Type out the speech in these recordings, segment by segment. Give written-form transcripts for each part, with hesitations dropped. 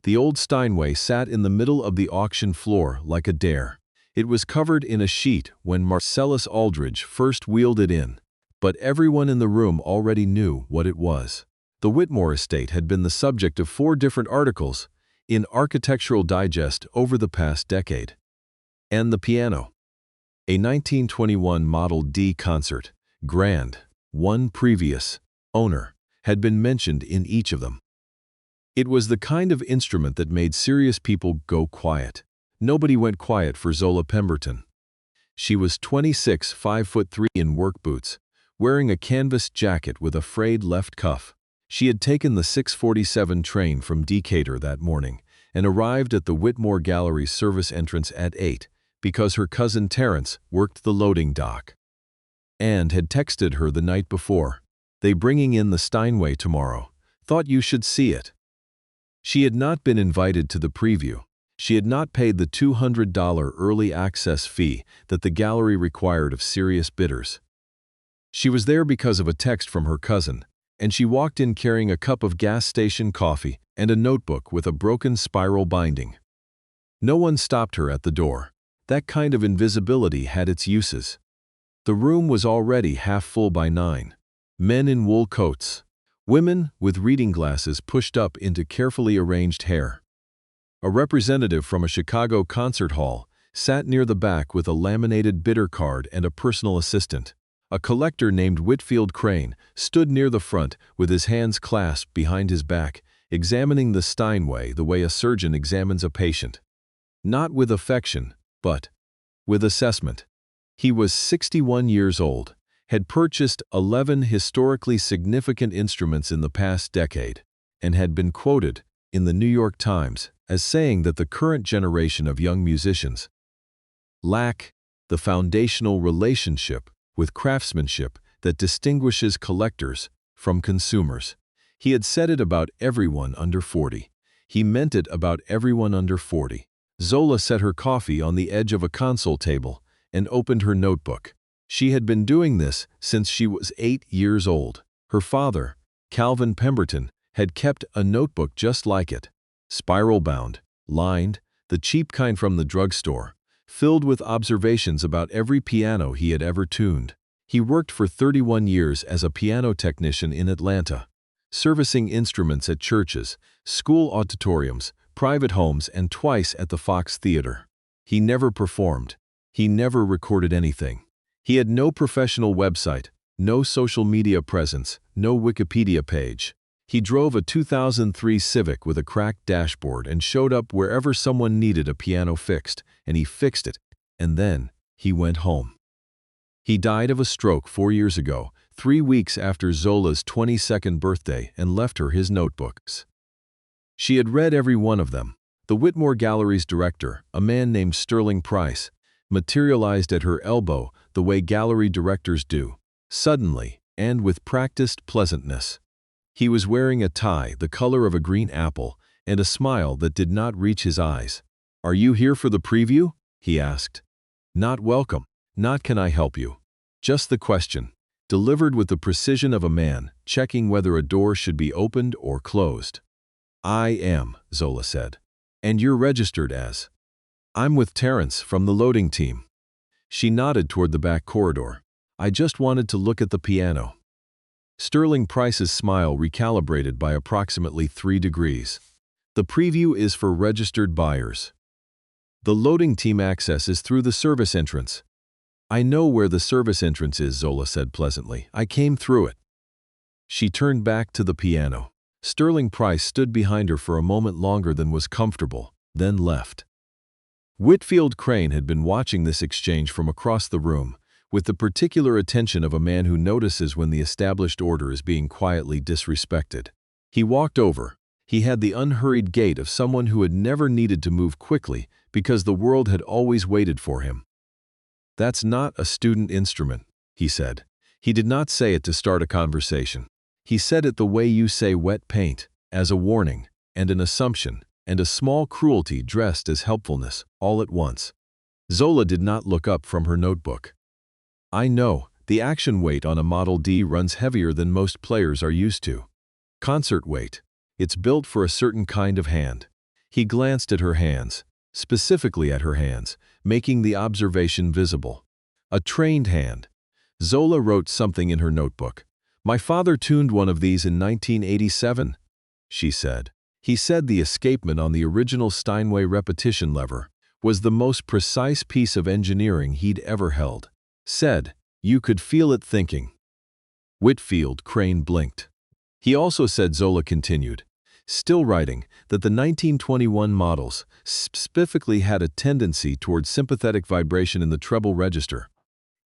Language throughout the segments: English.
The old Steinway sat in the middle of the auction floor like a dare. It was covered in a sheet when Marcellus Aldridge first wheeled it in, but everyone in the room already knew what it was. The Whitmore estate had been the subject of 4 different articles in Architectural Digest over the past decade. And the piano. A 1921 Model D concert, grand, one previous owner, had been mentioned in each of them. It was the kind of instrument that made serious people go quiet. Nobody went quiet for Zola Pemberton. She was 26, 5'3" in work boots, wearing a canvas jacket with a frayed left cuff. She had taken the 6:47 train from Decatur that morning and arrived at the Whitmore Gallery's service entrance at 8 because her cousin Terence worked the loading dock and had texted her the night before, "They bringing in the Steinway tomorrow. Thought you should see it." She had not been invited to the preview. She had not paid the $200 early access fee that the gallery required of serious bidders. She was there because of a text from her cousin, and she walked in carrying a cup of gas station coffee and a notebook with a broken spiral binding. No one stopped her at the door. That kind of invisibility had its uses. The room was already half full by 9. Men in wool coats. Women with reading glasses pushed up into carefully arranged hair. A representative from a Chicago concert hall sat near the back with a laminated bidder card and a personal assistant. A collector named Whitfield Crane stood near the front with his hands clasped behind his back, examining the Steinway the way a surgeon examines a patient. Not with affection, but with assessment. He was 61 years old, had purchased 11 historically significant instruments in the past decade, and had been quoted in the New York Times as saying that the current generation of young musicians lack the foundational relationship with craftsmanship that distinguishes collectors from consumers. He had said it about everyone under 40. He meant it about everyone under 40. Zola set her coffee on the edge of a console table and opened her notebook. She had been doing this since she was 8 years old. Her father, Calvin Pemberton, had kept a notebook just like it, spiral-bound, lined, the cheap kind from the drugstore, filled with observations about every piano he had ever tuned. He worked for 31 years as a piano technician in Atlanta, servicing instruments at churches, school auditoriums, private homes, and twice at the Fox Theater. He never performed. He never recorded anything. He had no professional website, no social media presence, no Wikipedia page. He drove a 2003 Civic with a cracked dashboard and showed up wherever someone needed a piano fixed, and he fixed it, and then he went home. He died of a stroke 4 years ago, 3 weeks after Zola's 22nd birthday, and left her his notebooks. She had read every one of them. The Whitmore Gallery's director, a man named Sterling Price, materialized at her elbow the way gallery directors do, suddenly and with practiced pleasantness. He was wearing a tie the color of a green apple and a smile that did not reach his eyes. "Are you here for the preview?" he asked. Not welcome, not can I help you. Just the question, delivered with the precision of a man checking whether a door should be opened or closed. "I am," Zola said. "And you're registered as?" "I'm with Terence from the loading team." She nodded toward the back corridor. "I just wanted to look at the piano." Sterling Price's smile recalibrated by approximately 3 degrees. "The preview is for registered buyers. The loading team access is through the service entrance." "I know where the service entrance is," Zola said pleasantly. "I came through it." She turned back to the piano. Sterling Price stood behind her for a moment longer than was comfortable, then left. Whitfield Crane had been watching this exchange from across the room, with the particular attention of a man who notices when the established order is being quietly disrespected. He walked over. He had the unhurried gait of someone who had never needed to move quickly because the world had always waited for him. "That's not a student instrument," he said. He did not say it to start a conversation. He said it the way you say wet paint, as a warning, and an assumption, and a small cruelty dressed as helpfulness, all at once. Zola did not look up from her notebook. "I know, the action weight on a Model D runs heavier than most players are used to. Concert weight. It's built for a certain kind of hand. He glanced at her hands, specifically at her hands, making the observation visible. A trained hand. Zola wrote something in her notebook. "My father tuned one of these in 1987, she said. He said the escapement on the original Steinway repetition lever was the most precise piece of engineering he'd ever held. Said, you could feel it thinking." Whitfield Crane blinked. He also said, Zola continued, still writing, that the 1921 models specifically had a tendency toward sympathetic vibration in the treble register,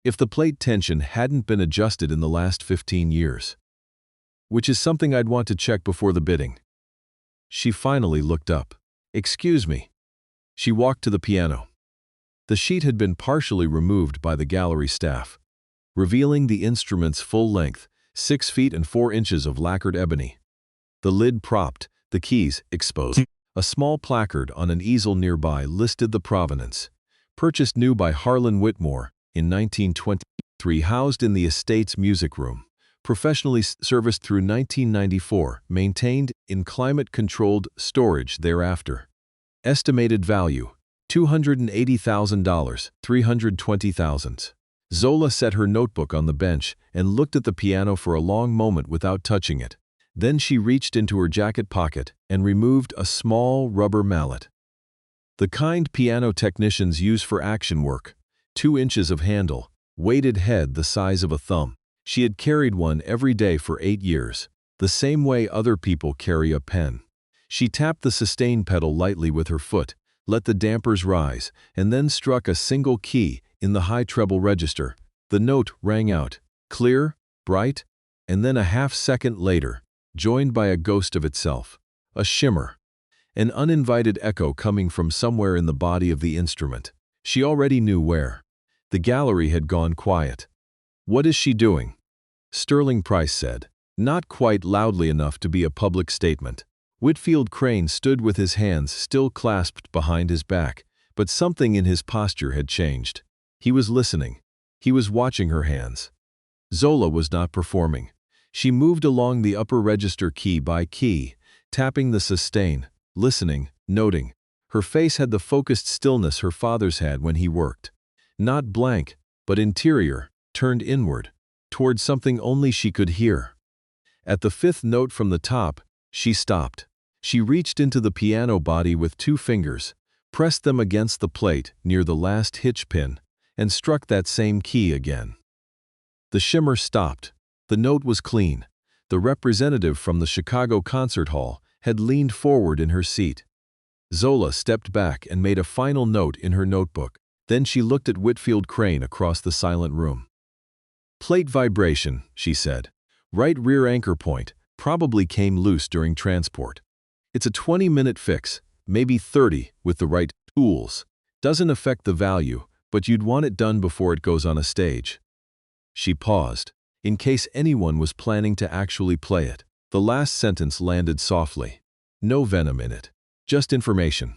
if the plate tension hadn't been adjusted in the last 15 years. Which is something I'd want to check before the bidding. She finally looked up. "Excuse me." She walked to the piano. The sheet had been partially removed by the gallery staff, revealing the instrument's full length, 6 feet and 4 inches of lacquered ebony. The lid propped, the keys exposed. A small placard on an easel nearby listed the provenance. Purchased new by Harlan Whitmore in 1923, housed in the estate's music room. Professionally serviced through 1994, maintained in climate-controlled storage thereafter. Estimated value, $280,000, $320,000. Zola set her notebook on the bench and looked at the piano for a long moment without touching it. Then she reached into her jacket pocket and removed a small rubber mallet. The kind piano technicians use for action work, 2 inches of handle, weighted head the size of a thumb. She had carried one every day for 8 years, the same way other people carry a pen. She tapped the sustain pedal lightly with her foot, let the dampers rise, and then struck a single key in the high treble register. The note rang out, clear, bright, and then a half-second later, joined by a ghost of itself, a shimmer, an uninvited echo coming from somewhere in the body of the instrument. She already knew where. The gallery had gone quiet. "What is she doing?" Sterling Price said, not quite loudly enough to be a public statement. Whitfield Crane stood with his hands still clasped behind his back, but something in his posture had changed. He was listening. He was watching her hands. Zola was not performing. She moved along the upper register key by key, tapping the sustain, listening, noting. Her face had the focused stillness her father's had when he worked. Not blank, but interior, turned inward, toward something only she could hear. At the 5th note from the top, she stopped. She reached into the piano body with 2 fingers, pressed them against the plate near the last hitch pin, and struck that same key again. The shimmer stopped. The note was clean. The representative from the Chicago Concert Hall had leaned forward in her seat. Zola stepped back and made a final note in her notebook. Then she looked at Whitfield Crane across the silent room. "Plate vibration," she said. "Right rear anchor point, probably came loose during transport. It's a 20-minute fix, maybe 30 with the right tools. Doesn't affect the value, but you'd want it done before it goes on a stage." She paused, in case anyone was planning to actually play it. The last sentence landed softly. No venom in it, just information.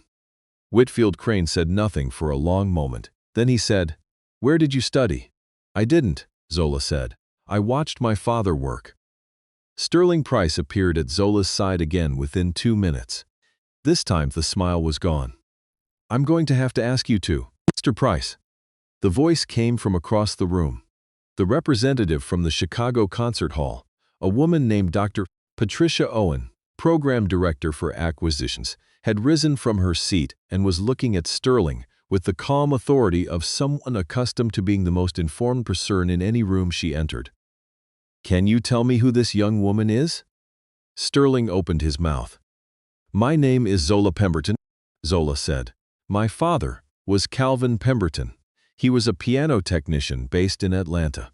Whitfield Crane said nothing for a long moment. Then he said, "Where did you study?" "I didn't," Zola said. "I watched my father work." Sterling Price appeared at Zola's side again within 2 minutes. This time the smile was gone. "I'm going to have to ask you to, Mr. Price." The voice came from across the room. The representative from the Chicago Concert Hall, a woman named Dr. Patricia Owen, program director for acquisitions, had risen from her seat and was looking at Sterling with the calm authority of someone accustomed to being the most informed person in any room she entered. "Can you tell me who this young woman is?" Sterling opened his mouth. "My name is Zola Pemberton," Zola said. "My father was Calvin Pemberton. He was a piano technician based in Atlanta."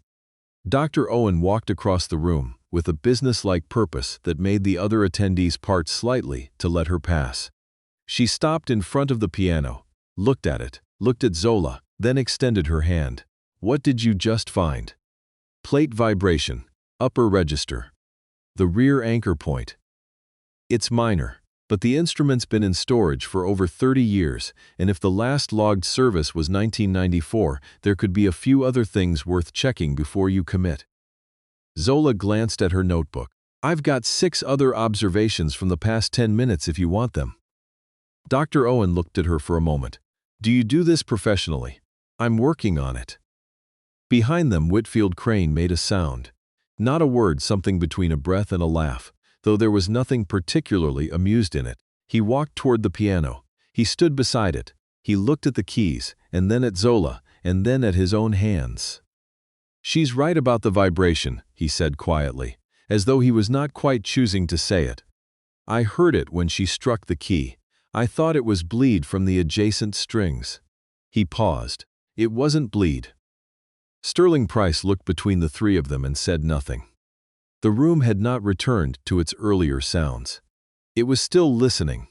Dr. Owen walked across the room with a businesslike purpose that made the other attendees part slightly to let her pass. She stopped in front of the piano, looked at it, looked at Zola, then extended her hand. "What did you just find?" "Plate vibration, upper register. The rear anchor point. It's minor, but the instrument's been in storage for over 30 years, and if the last logged service was 1994, there could be a few other things worth checking before you commit." Zola glanced at her notebook. "I've got 6 other observations from the past 10 minutes if you want them." Dr. Owen looked at her for a moment. "Do you do this professionally?" "I'm working on it." Behind them, Whitfield Crane made a sound. Not a word, something between a breath and a laugh, though there was nothing particularly amused in it. He walked toward the piano. He stood beside it. He looked at the keys, and then at Zola, and then at his own hands. "She's right about the vibration," he said quietly, as though he was not quite choosing to say it. "I heard it when she struck the key. I thought it was bleed from the adjacent strings." He paused. "It wasn't bleed." Sterling Price looked between the three of them and said nothing. The room had not returned to its earlier sounds. It was still listening.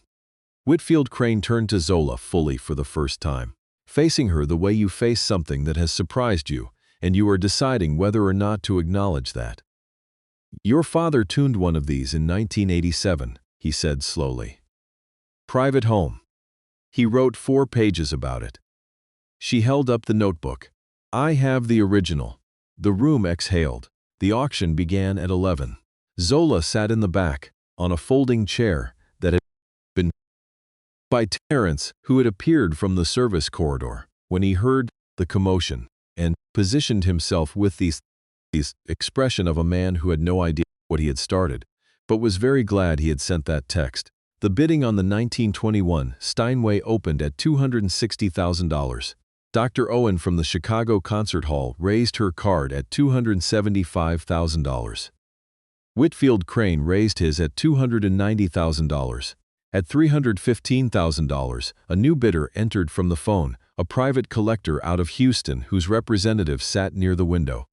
Whitfield Crane turned to Zola fully for the first time, facing her the way you face something that has surprised you, and you are deciding whether or not to acknowledge that. "Your father tuned one of these in 1987, he said slowly. "Private home. He wrote 4 pages about it." She held up the notebook. "I have the original." The room exhaled. The auction began at 11. Zola sat in the back, on a folding chair that had been by Terence, who had appeared from the service corridor when he heard the commotion, and positioned himself with the expression of a man who had no idea what he had started, but was very glad he had sent that text. The bidding on the 1921 Steinway opened at $260,000. Dr. Owen from the Chicago Concert Hall raised her card at $275,000. Whitfield Crane raised his at $290,000. At $315,000, a new bidder entered from the phone, a private collector out of Houston whose representative sat near the window.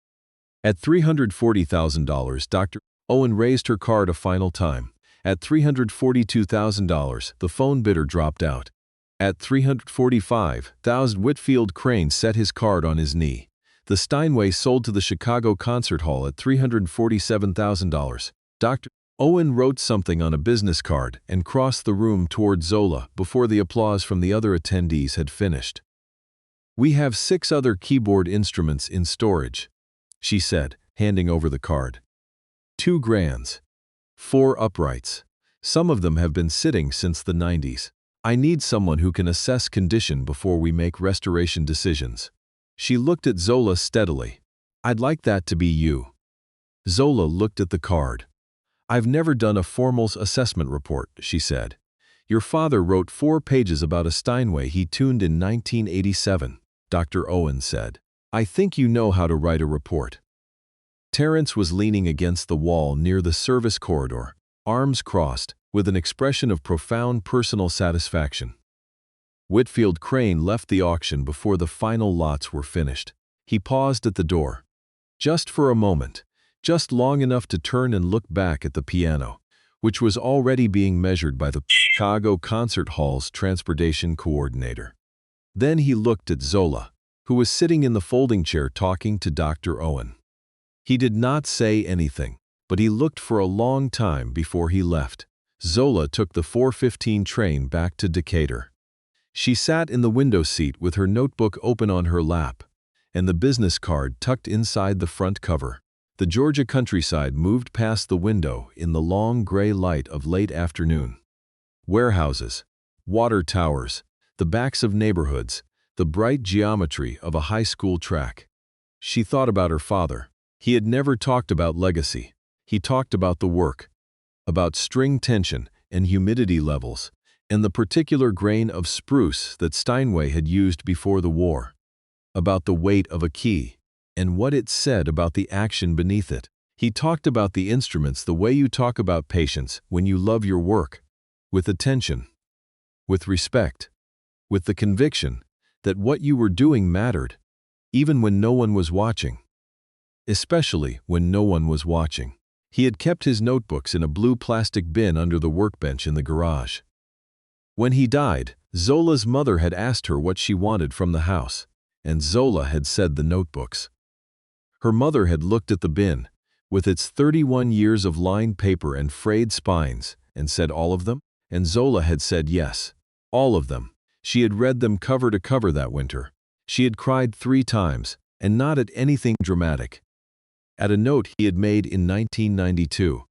At $340,000, Dr. Owen raised her card a final time. At $342,000, the phone bidder dropped out. At $345,000, Whitfield Crane set his card on his knee. The Steinway sold to the Chicago Concert Hall at $347,000. Dr. Owen wrote something on a business card and crossed the room toward Zola before the applause from the other attendees had finished. "We have 6 other keyboard instruments in storage," she said, handing over the card. 2 grands. 4 uprights. Some of them have been sitting since the 90s. I need someone who can assess condition before we make restoration decisions." She looked at Zola steadily. "I'd like that to be you." Zola looked at the card. "I've never done a formal assessment report," she said. "Your father wrote 4 pages about a Steinway he tuned in 1987, Dr. Owen said. I think you know how to write a report." Terence was leaning against the wall near the service corridor, arms crossed, with an expression of profound personal satisfaction. Whitfield Crane left the auction before the final lots were finished. He paused at the door. Just for a moment, just long enough to turn and look back at the piano, which was already being measured by the Chicago Concert Hall's transportation coordinator. Then he looked at Zola, who was sitting in the folding chair talking to Dr. Owen. He did not say anything, but he looked for a long time before he left. Zola took the 4:15 train back to Decatur. She sat in the window seat with her notebook open on her lap, and the business card tucked inside the front cover. The Georgia countryside moved past the window in the long gray light of late afternoon. Warehouses, water towers, the backs of neighborhoods, the bright geometry of a high school track. She thought about her father. He had never talked about legacy. He talked about the work, about string tension and humidity levels, and the particular grain of spruce that Steinway had used before the war, about the weight of a key, and what it said about the action beneath it. He talked about the instruments the way you talk about patience when you love your work, with attention, with respect, with the conviction that what you were doing mattered, even when no one was watching. Especially when no one was watching. He had kept his notebooks in a blue plastic bin under the workbench in the garage. When he died, Zola's mother had asked her what she wanted from the house, and Zola had said the notebooks. Her mother had looked at the bin, with its 31 years of lined paper and frayed spines, and said all of them? And Zola had said yes, all of them. She had read them cover to cover that winter. She had cried 3 times, and not at anything dramatic. At a note he had made in 1992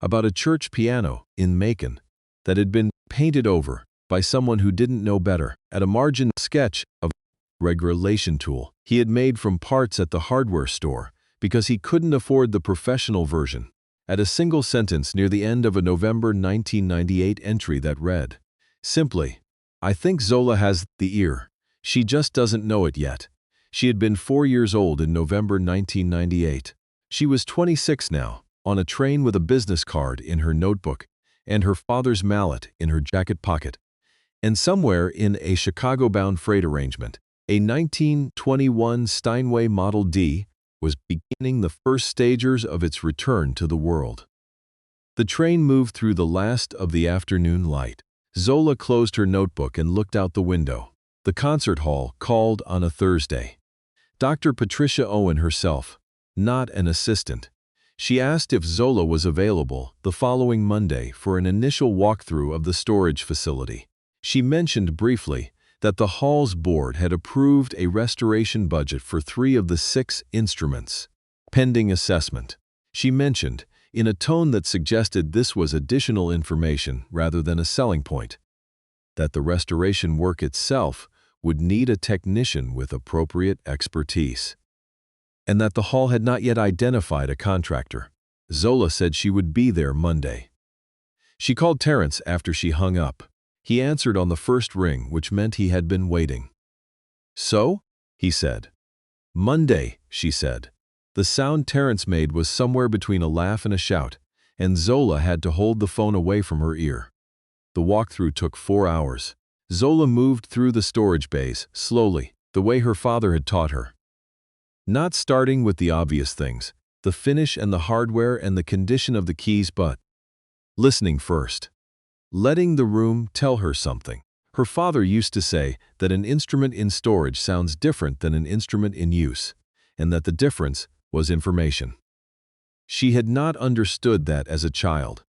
about a church piano in Macon that had been painted over by someone who didn't know better, at a margin sketch of a regulation tool he had made from parts at the hardware store because he couldn't afford the professional version, at a single sentence near the end of a November 1998 entry that read, simply, "I think Zola has the ear. She just doesn't know it yet." She had been 4 years old in November 1998. She was 26 now, on a train with a business card in her notebook and her father's mallet in her jacket pocket. And somewhere in a Chicago-bound freight arrangement, a 1921 Steinway Model D was beginning the first stagers of its return to the world. The train moved through the last of the afternoon light. Zola closed her notebook and looked out the window. The concert hall called on a Thursday. Dr. Patricia Owen herself, not an assistant. She asked if Zola was available the following Monday for an initial walkthrough of the storage facility. She mentioned briefly that the hall's board had approved a restoration budget for 3 of the 6 instruments, pending assessment. She mentioned, in a tone that suggested this was additional information rather than a selling point, that the restoration work itself would need a technician with appropriate expertise, and that the hall had not yet identified a contractor. Zola said she would be there Monday. She called Terence after she hung up. He answered on the first ring, which meant he had been waiting. "So?" he said. "Monday," she said. The sound Terence made was somewhere between a laugh and a shout, and Zola had to hold the phone away from her ear. The walkthrough took 4 hours. Zola moved through the storage bays, slowly, the way her father had taught her. Not starting with the obvious things, the finish and the hardware and the condition of the keys, but listening first. Letting the room tell her something. Her father used to say that an instrument in storage sounds different than an instrument in use, and that the difference was information. She had not understood that as a child.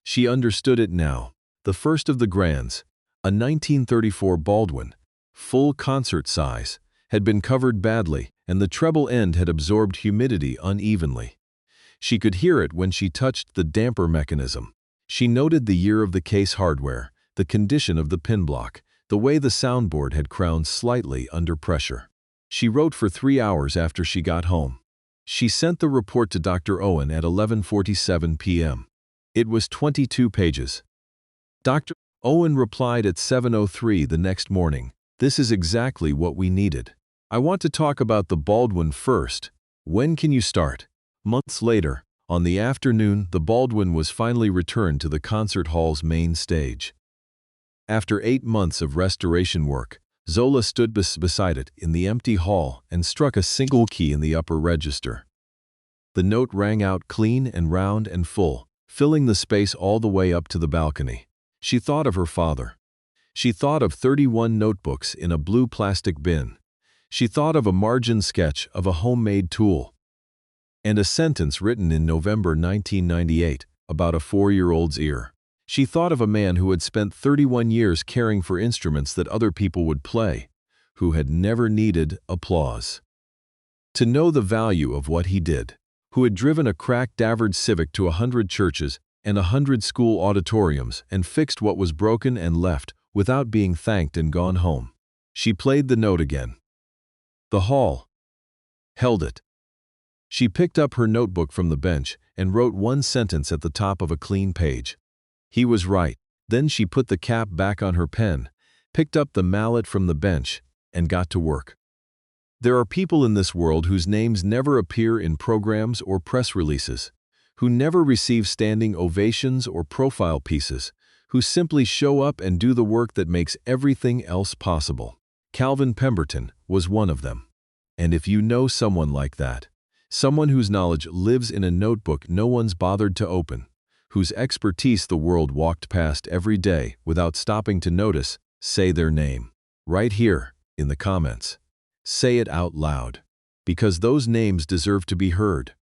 She understood it now. The first of the grands, a 1934 Baldwin, full concert size, had been covered badly, and the treble end had absorbed humidity unevenly. She could hear it when she touched the damper mechanism. She noted the year of the case hardware, the condition of the pin block, the way the soundboard had crowned slightly under pressure. She wrote for 3 hours after she got home. She sent the report to Dr. Owen at 11:47 p.m. It was 22 pages. Dr. Owen replied at 7:03 the next morning, "This is exactly what we needed. I want to talk about the Baldwin first. When can you start?" Months later, on the afternoon, the Baldwin was finally returned to the concert hall's main stage. After 8 months of restoration work, Zola stood beside it in the empty hall and struck a single key in the upper register. The note rang out clean and round and full, filling the space all the way up to the balcony. She thought of her father. She thought of 31 notebooks in a blue plastic bin. She thought of a margin sketch of a homemade tool, and a sentence written in November 1998 about a 4-year-old's ear. She thought of a man who had spent 31 years caring for instruments that other people would play, who had never needed applause. To know the value of what he did, who had driven a cracked Davard Civic to 100 churches and 100 school auditoriums and fixed what was broken and left without being thanked and gone home. She played the note again. The hall held it. She picked up her notebook from the bench and wrote one sentence at the top of a clean page. He was right. Then she put the cap back on her pen, picked up the mallet from the bench, and got to work. There are people in this world whose names never appear in programs or press releases, who never receive standing ovations or profile pieces, who simply show up and do the work that makes everything else possible. Calvin Pemberton was one of them. And if you know someone like that, someone whose knowledge lives in a notebook no one's bothered to open, whose expertise the world walked past every day without stopping to notice, say their name. Right here, in the comments. Say it out loud. Because those names deserve to be heard.